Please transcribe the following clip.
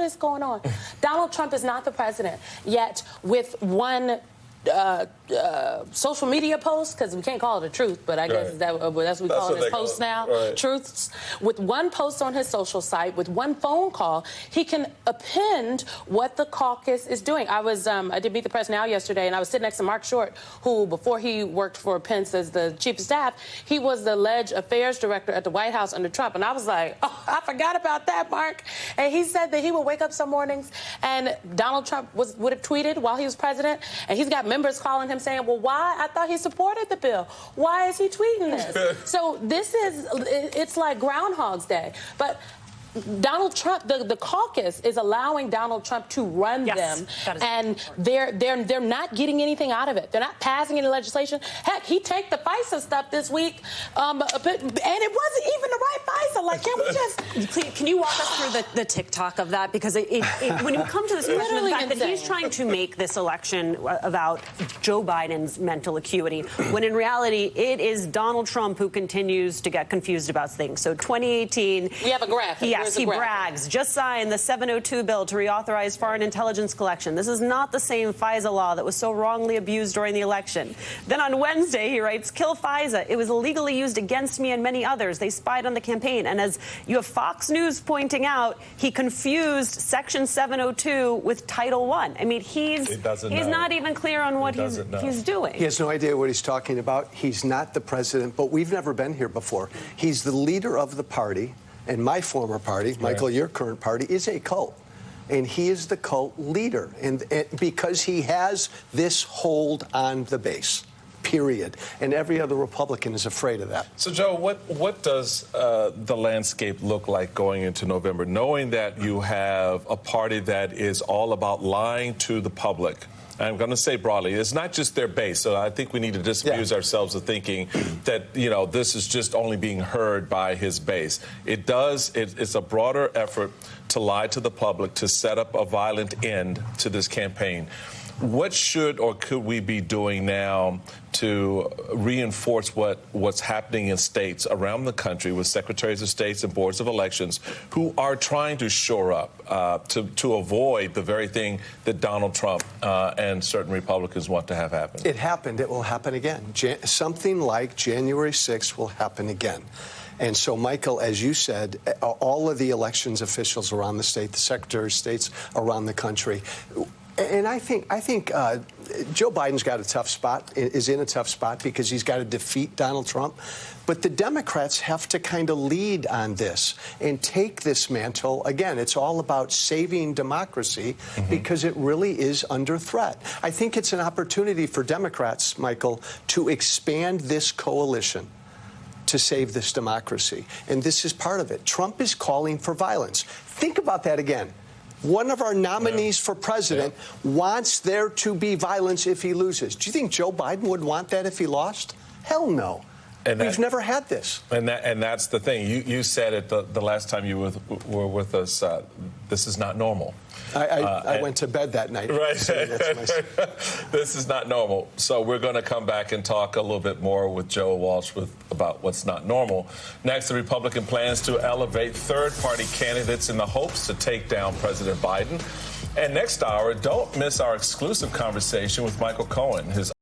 is going on? Donald Trump is not the president, yet with one social media post, because we can't call it a truth, but I guess that's what we call it, his posts now, truths. With one post on his social site, with one phone call, he can append what the caucus is doing. I did Meet the Press Now yesterday, and I was sitting next to Mark Short, who, before he worked for Pence as the chief of staff, he was the Leg Affairs director at the White House under Trump. And I was like, oh, I forgot about that, Mark. And he said that he would wake up some mornings and Donald Trump would have tweeted while he was president, and he's got members calling him saying, well, why? I thought he supported the bill. Why is he tweeting this? So it's like Groundhog's Day. But Donald Trump, the caucus is allowing Donald Trump to run them, and they're not getting anything out of it. They're not passing any legislation. Heck, he tanked the FISA stuff this week, and it wasn't even the right FISA. Like, can you walk us through the TikTok of that? Because when you come to this question of the fact that he's trying to make this election about Joe Biden's mental acuity, when in reality it is Donald Trump who continues to get confused about things. So 2018, we have a graphic. Yes, he brags. Just signed the 702 bill to reauthorize foreign intelligence collection. This is not the same FISA law that was so wrongly abused during the election. Then on Wednesday, he writes, kill FISA. It was illegally used against me and many others. They spied on the campaign. And as you have Fox News pointing out, he confused Section 702 with Title I. I mean, he's not even clear on what he's doing. He has no idea what he's talking about. He's not the president, but we've never been here before. He's the leader of the party. And my former party, Michael, your current party, is a cult. And he is the cult leader. And because he has this hold on the base, period. And every other Republican is afraid of that. So, Joe, what does the landscape look like going into November, knowing that you have a party that is all about lying to the public? I'm going to say broadly, it's not just their base. So I think we need to disabuse ourselves of thinking that, this is just only being heard by his base. It's a broader effort to lie to the public, to set up a violent end to this campaign. What should or could we be doing now to reinforce what's happening in states around the country with secretaries of states and boards of elections who are trying to shore up to avoid the very thing that Donald Trump and certain Republicans want to have happen? It happened. It will happen again. Something like January 6th will happen again. And so, Michael, as you said, all of the elections officials around the state, the secretary of states around the country, and I think Joe Biden's got a tough spot, is in a tough spot because he's got to defeat Donald Trump. But the Democrats have to kind of lead on this and take this mantle. Again, it's all about saving democracy because it really is under threat. I think it's an opportunity for Democrats, Michael, to expand this coalition to save this democracy. And this is part of it. Trump is calling for violence. Think about that again. One of our nominees for president wants there to be violence if he loses. Do you think Joe Biden would want that if he lost? Hell no. And we've never had this. And that's the thing. You said it the last time you were with us. This is not normal. I went to bed that night. Right. So This is not normal. So we're going to come back and talk a little bit more with Joe Walsh about what's not normal. Next, the Republican plans to elevate third-party candidates in the hopes to take down President Biden. And next hour, don't miss our exclusive conversation with Michael Cohen. His